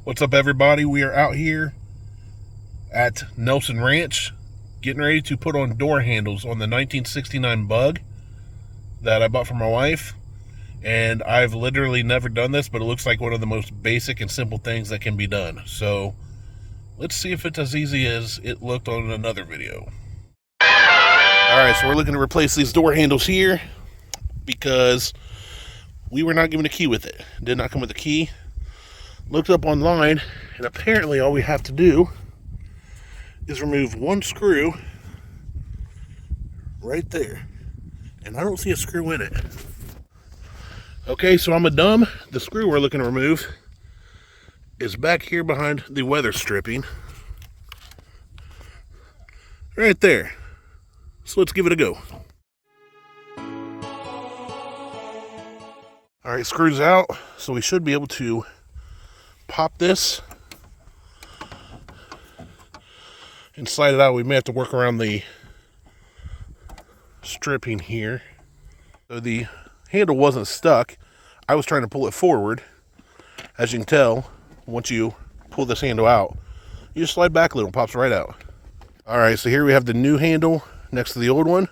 What's up, everybody? We are out here at Nelson Ranch getting ready to put on door handles on the 1969 Bug that I bought for my wife. And I've literally never done this, but it looks like one of the most basic and simple things that can be done. So let's see if it's as easy as it looked on another video. Alright, so we're looking to replace these door handles here because we were not given a key with it. It did not come with a key. Looked up online, and apparently all we have to do is remove one screw right there. And I don't see a screw in it. Okay, so I'm a dumb. The screw we're looking to remove is back here behind the weather stripping. Right there. So let's give it a go. Alright, screws out. So we should be able to pop this and slide it out. We may have to work around the stripping here. So the handle wasn't stuck. I was trying to pull it forward. As you can tell, once you pull this handle out, you just slide back a little, it pops right out. Alright, so here we have the new handle next to the old one.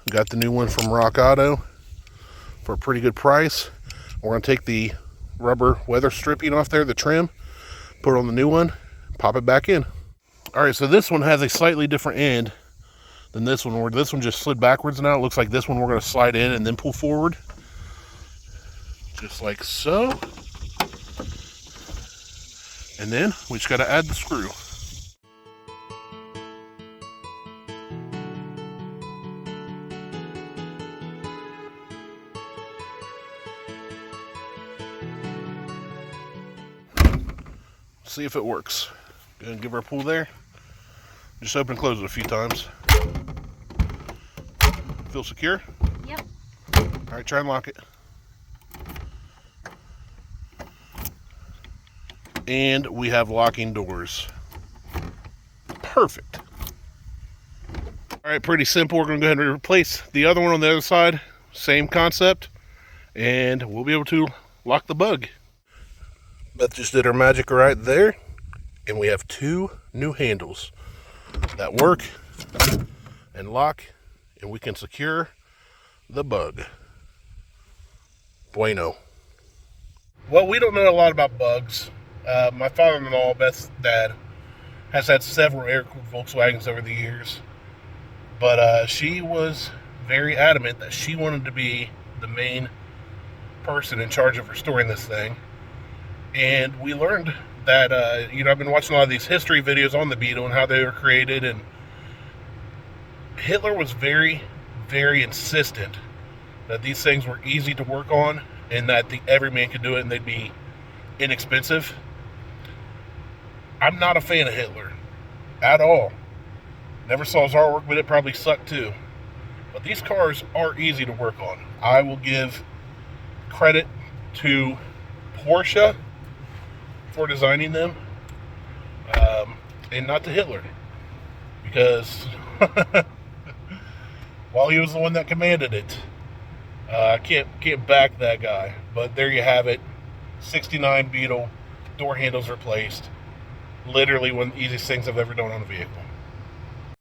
Got the new one from Rock Auto for a pretty good price. We're going to take the rubber weather stripping off there, the trim, put it on the new one, pop it back in. Alright, so this one has a slightly different end than this one, where this one just slid backwards. Now it looks like this one we're going to slide in and then pull forward, just like so. And then we just got to add the screw. See if it works. Go ahead and give her a pull there. Just open and close it a few times. Feel secure? Yep. Alright, try and lock it. And we have locking doors. Perfect. Alright, pretty simple. We're going to go ahead and replace the other one on the other side. Same concept. And we'll be able to lock the Bug. Beth just did her magic right there, and we have two new handles that work and lock, and we can secure the Bug. Bueno. Well, we don't know a lot about bugs. My father-in-law, Beth's dad, has had several air-cooled Volkswagens over the years, but she was very adamant that she wanted to be the main person in charge of restoring this thing. And we learned that, I've been watching a lot of these history videos on the Beetle and how they were created, and Hitler was very, very insistent that these things were easy to work on and that every man could do it and they'd be inexpensive. I'm not a fan of Hitler at all. Never saw his artwork, but it probably sucked too. But these cars are easy to work on. I will give credit to Porsche for designing them, and not to Hitler, because while he was the one that commanded it, I can't back that guy. But there you have it, 69 Beetle, door handles replaced. Literally one of the easiest things I've ever done on a vehicle.